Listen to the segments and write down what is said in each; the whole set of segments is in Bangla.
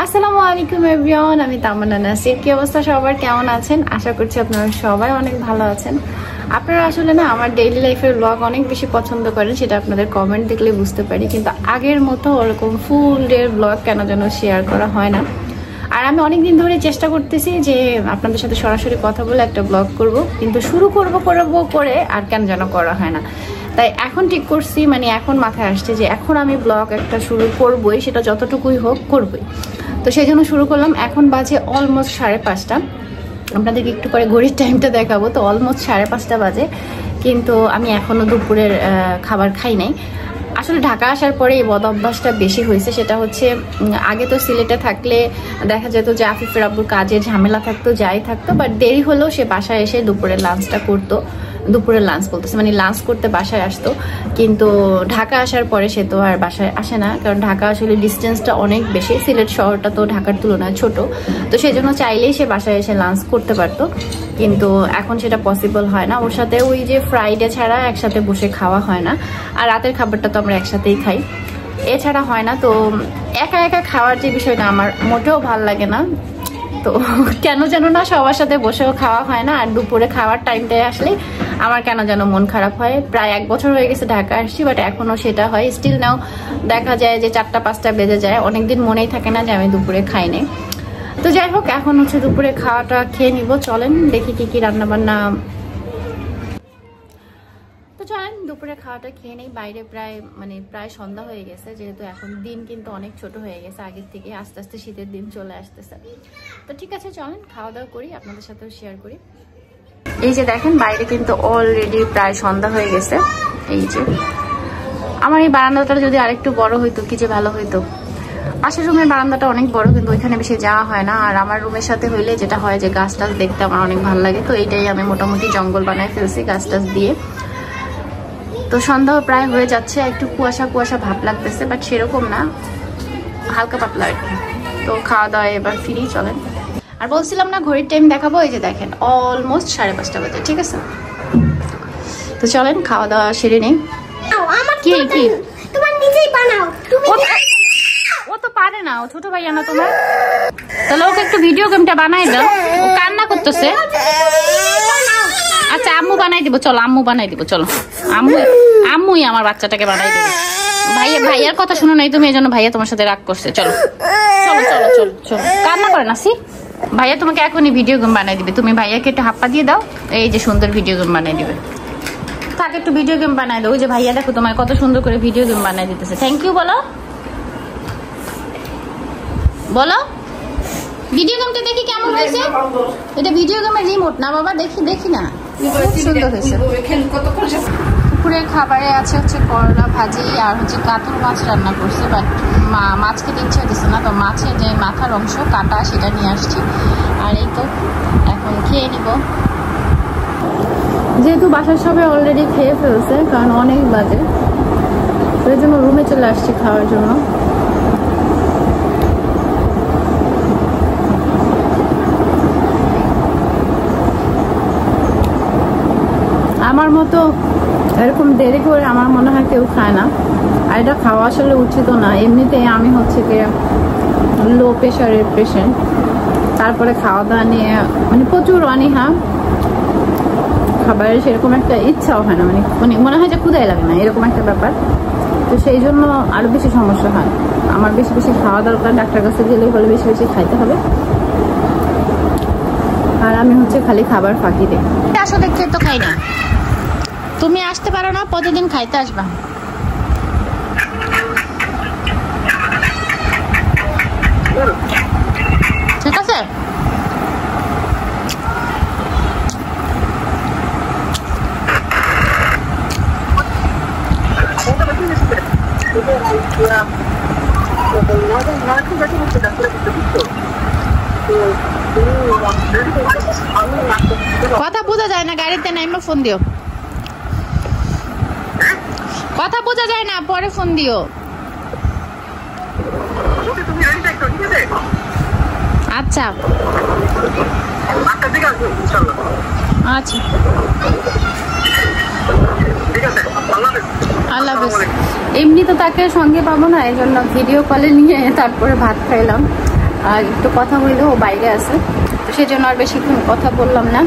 আসসালামু আলাইকুম এভরিওয়ান, আমি তামান্না নাসির। কি অবস্থা সবার, কেমন আছেন? আশা করছি আপনারা সবাই অনেক ভালো আছেন। আপনারা আসলে না আমার ডেইলি লাইফের ব্লগ অনেক বেশি পছন্দ করেন, সেটা আপনাদের কমেন্ট দেখলে বুঝতে পারি। কিন্তু আগের মতো ওরকম ফুল ডে ব্লগ কেন যেন শেয়ার করা হয় না। আর আমি অনেকদিন ধরে চেষ্টা করতেছি যে আপনাদের সাথে সরাসরি কথা বলে একটা ব্লগ করব, কিন্তু শুরু করব করে আর কেন যেন করা হয় না। তাই এখন ঠিক করছি, মানে এখন মাথায় আসছে যে এখন আমি ব্লগ একটা শুরু করবই, সেটা যতটুকুই হোক করবই। তো সেই জন্য শুরু করলাম। এখন বাজে অলমোস্ট 5:30। আপনাদেরকে একটু পরে ঘড়ির টাইমটা দেখাবো। তো অলমোস্ট 5:30 বাজে, কিন্তু আমি এখনও দুপুরের খাবার খাই নাই। আসলে ঢাকা আসার পরে এই বদ অভ্যাসটা বেশি হয়েছে। সেটা হচ্ছে আগে তো সিলেটে থাকলে দেখা যেত যে আফিফের আব্বুর কাজে ঝামেলা থাকতো, যাই থাকতো, বাট দেরি হলেও সে বাসায় এসে দুপুরের লাঞ্চটা করতো। দুপুরের লাঞ্চ বলতেছে মানে লাঞ্চ করতে বাসায় আসতো। কিন্তু ঢাকা আসার পরে সে তো আর বাসায় আসে না, কারণ ঢাকা আসলে ডিস্টেন্সটা অনেক বেশি। সিলেট শহরটা তো ঢাকার তুলনায় ছোট, তো সেই জন্য চাইলেই সে বাসায় এসে লাঞ্চ করতে পারতো, কিন্তু এখন সেটা পসিবল হয় না। ওর সাথে ওই যে ফ্রাইডে ছাড়া একসাথে বসে খাওয়া হয় না, আর রাতের খাবারটা তো আমরা একসাথেই খাই, এছাড়া হয় না। তো একা একা খাওয়ার যে বিষয়টা আমার মোটেও ভাল লাগে না। তো কেন যেন না সবার সাথে বসেও খাওয়া হয় না, আর দুপুরে খাওয়ার টাইমটায় আসলে আমার কেন যেন মন খারাপ হয়। প্রায় 1 বছর হয়ে গেছে ঢাকা আসছি, বাট এখনো সেটা হয়। স্টিল নাও দেখা যায় যে 4টা-5টা বেজে যায়, অনেকদিন মনেই থাকে না যে আমি দুপুরে খাই নাই। তো যাই হোক, এখন হচ্ছে দুপুরে খাওয়াটা খেয়ে নিব। চলেন দেখি কি কি রান্না বান্না। তো চলেন দুপুরে খাওয়াটা খেয়ে নেই। বাইরে প্রায় সন্ধ্যা হয়ে গেছে, যেহেতু এখন দিন কিন্তু অনেক ছোট হয়ে গেছে আগের থেকে। আস্তে আস্তে শীতের দিন চলে আসতেছে। তো ঠিক আছে, চলেন খাওয়া দাওয়া করি, আপনাদের সাথেও শেয়ার করি। এই যে দেখেন, বাইরে কিন্তু অলরেডি প্রায় সন্ধ্যা হয়ে গেছে। এই যে আমার এই বারান্দাটা যদি আরেকটু বড় হইতো কি যে ভালো হইতো। পাশের রুমের বারান্দাটা অনেক বড়, কিন্তু ওইখানে বেশি যাওয়া হয় না। আর আমার রুমের সাথে হইলে যেটা হয় যে গাছ টাছ দেখতে আমার অনেক ভালো লাগে। তো এইটাই আমি মোটামুটি জঙ্গল বানায় ফেলছি গাছ টাছ দিয়ে। তো সন্ধ্যা প্রায় হয়ে যাচ্ছে, একটু কুয়াশা কুয়াশা ভাব লাগতেছে, বাট সেরকম না, হালকা পাতলা আর কি। তো খাওয়া দাওয়া এবার ফিরি, চলেন। আর বলছিলাম না ঘড়ির টাইম দেখাবো, এই যে দেখেন অলমোস্ট 5:30 বাজে, ঠিক আছে? তো চলেন খাওয়া দাওয়া সেরে নেই। কি কি তোমার নিজেই বানাও, তুমি ও তো পারে না, ও ছোট ভাইয়া না তোমার? তাহলে ওকে একটু ভিডিও গেমটা বানাই দাও, ও কান্না করতেছে। আচ্ছা আম্মু বানাই দিব, চলো আম্মু বানাই দিব, চলো আম্মুই আমার বাচ্চাটাকে বানাই দিব। ভাইয়ার কথা শুনো নাই তুমি, এই জন্য ভাইয়া তোমার সাথে রাগ করছে। চলো চলো চলো চলো চলো, কান্না করে না। ভাইয়া তোমাকে এখনই ভিডিও গেম বানাই দিবে, তুমি ভাইয়াকে একটু হাপ্পা দিয়ে দাও, এই যে সুন্দর ভিডিও গেম বানাই দিবে। তাকে একটু ভিডিও গেম বানাই দাও। ওই যে ভাইয়া দেখো তোমার কত সুন্দর করে ভিডিও গেম বানাই দিতেছে। থ্যাংক ইউ বলো, বলো। ভিডিও গেমটা দেখি কেমন হয়েছে। এটা ভিডিও গেমের রিমোট না বাবা, দেখি না, সুন্দর হয়েছে। দুপুরের খাবারে আছে হচ্ছে করলা ভাজি আর হচ্ছে কাতল মাছ রান্না করছে, বাট মাছ খেতে ইচ্ছা হচ্ছে না, তো মাছের যে মাথার অংশ কাটা সেটা নিয়ে আসছি। আর এই তো এখন খেয়ে নিব। যেহেতু বাসার সবাই অলরেডি খেয়ে ফেলছে, কারণ অনেক বাজে, সেই জন্য রুমে চলে আসছি খাওয়ার জন্য। আমার মতো এরকম দেরি করে আমার মনে হয় কেউ খায় না, আর এটা খাওয়া আসলে উচিত না। এমনিতে আমি হচ্ছে কি লো প্রেশারের পেশেন্ট, তারপরে খাওয়া দাওয়া নিয়ে মানে প্রচুর অনীহা, খাবারের সেরকম একটা ইচ্ছাও হয় না, মানে মনে হয় যে ক্ষুধাই লাগে না, এরকম একটা ব্যাপার। তো সেই জন্য আরো বেশি সমস্যা হয়। আমার বেশি বেশি খাওয়া দরকার, ডাক্তার কাছে গেলেই বলে বেশি বেশি খাইতে হবে, আর আমি হচ্ছে খালি খাবার ফাঁকি দিই। আসলে খেয়ে তো খাই না, তুমি আসতে পারো না, প্রতিদিন খাইতে আসবা। ঠিক আছে? কথা বোঝা যায় না, গাড়িতে নাইমা ফোন দিও। কথা বোঝা যায় না, পরে ফোন দিও। আচ্ছা আচ্ছা, আল্লাহ হাফেজ। এমনি তো তাকে সঙ্গে পাবো না, এই জন্য ভিডিও কলে নিয়ে তারপরে ভাত খাইলাম। আর একটু কথা হইলো, ও বাইরে আছে, তো সেই জন্য আর বেশিক্ষণ কথা বললাম না।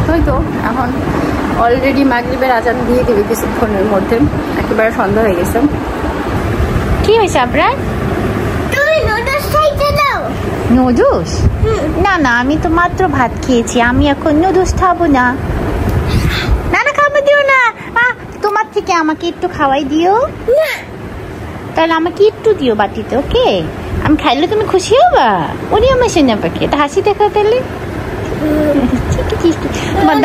হয়তো এখন অলরেডি মাগরিবের আজান দিয়ে দেবে কিছুক্ষণের মধ্যে, একেবারে সন্ধ্যা হয়ে গেছে। কি হয়েছে আপনার? তুমি নুডলস খাইতে দাও। নুডলস? না না, আমি তো মাত্র ভাত খেয়েছি, আমি এখন নুডলস খাবো না। না না, খাবো দিও না। তোমার থেকে আমাকে একটু খাওয়াই দিও। না, তাহলে আমাকে একটু দিও বাটিতে, ওকে? আমি খাইলে তুমি খুশি হবা। ওরে আমার সোনা পাখি, এটা হাসি দেখা তাহলে। তোমার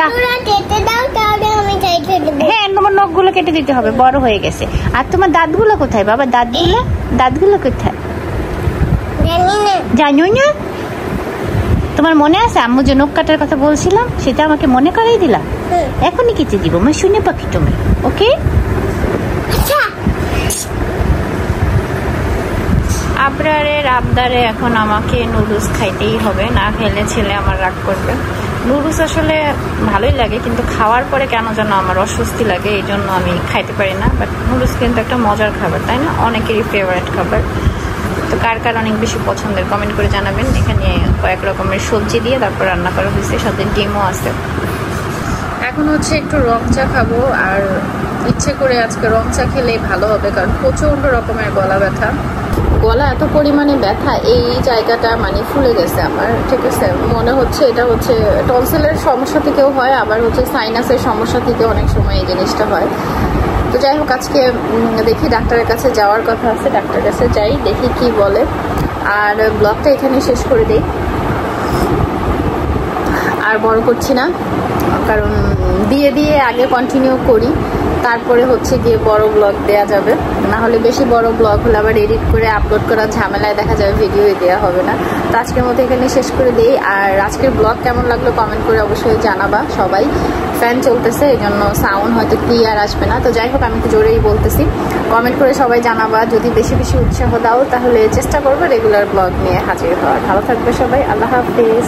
কেটে দাও, তাহলে আমি খাইতে দেব। হ্যাঁ, তোমার নখগুলো কেটে দিতে হবে, বড় হয়ে গেছে। আর তোমার দাঁতগুলো কোথায় বাবা? দাঁতগুলো কোথায়? জানি না। জানো না? তোমার মনে আছে আম্মু যে নখ কাটার কথা বলছিলাম, সেটা আমাকে মনে করাই দিলা? এখনই কেটে দিব, আমার শুনে পাখি তুমি, ওকে? আচ্ছা, আবরারের আবদারে এখন আমাকে নুডলস খাইতেই হবে, না খেলে ছেলে আমার রাগ করবে। নুডলস আসলে ভালোই লাগে, কিন্তু খাওয়ার পরে কেন যেন আমার অস্বস্তি লাগে, এই জন্য আমি খাইতে পারি না। বাট নুডলস কিন্তু একটা মজার খাবার, তাই না? অনেকেরই ফেভারিট খাবার। তো কার কার অনেক বেশি পছন্দের কমেন্ট করে জানাবেন। এখানে কয়েক রকমের সবজি দিয়ে তারপর রান্না করা হয়েছে, সাথে ডিমও আছে। এখন হচ্ছে একটু রং চা খাবো, আর ইচ্ছে করে আজকে রং চা খেলেই ভালো হবে, কারণ প্রচণ্ড রকমের গলা ব্যথা। গলা এত পরিমাণে ব্যথা, এই জায়গাটা মানে ফুলে গেছে আমার, ঠিক আছে? মনে হচ্ছে এটা হচ্ছে টনসিলের সমস্যা থেকেও হয়, আবার হচ্ছে সাইনাসের সমস্যা থেকে অনেক সময় এই জিনিসটা হয়। তো যাই হোক, আজকে দেখি ডাক্তারের কাছে যাওয়ার কথা আছে, ডাক্তারের কাছে যাই, দেখি কি বলে। আর ব্লগটা এখানে শেষ করে দিই, আর বড় করছি না, কারণ দিয়ে আগে কন্টিনিউ করি, তারপরে হচ্ছে গিয়ে বড় ব্লগ দেয়া যাবে। না হলে বেশি বড় ব্লগ হলে আবার এডিট করে আপলোড করার ঝামেলায় দেখা যাবে ভিডিও দেওয়া হবে না। তো আজকের মতো এখানে শেষ করে দিই। আর আজকের ব্লগ কেমন লাগলো কমেন্ট করে অবশ্যই জানাবা সবাই। ফ্যান চলতেছে, এই জন্য সাউন্ড হয়তো ক্লিয়ার আসবে না। তো যাই হোক, আমি একটু জোরেই বলতেছি, কমেন্ট করে সবাই জানাবা। যদি বেশি বেশি উৎসাহ দাও তাহলে চেষ্টা করবো রেগুলার ব্লগ নিয়ে হাজির হওয়ার। ভালো থাকবে সবাই, আল্লাহ হাফিজ।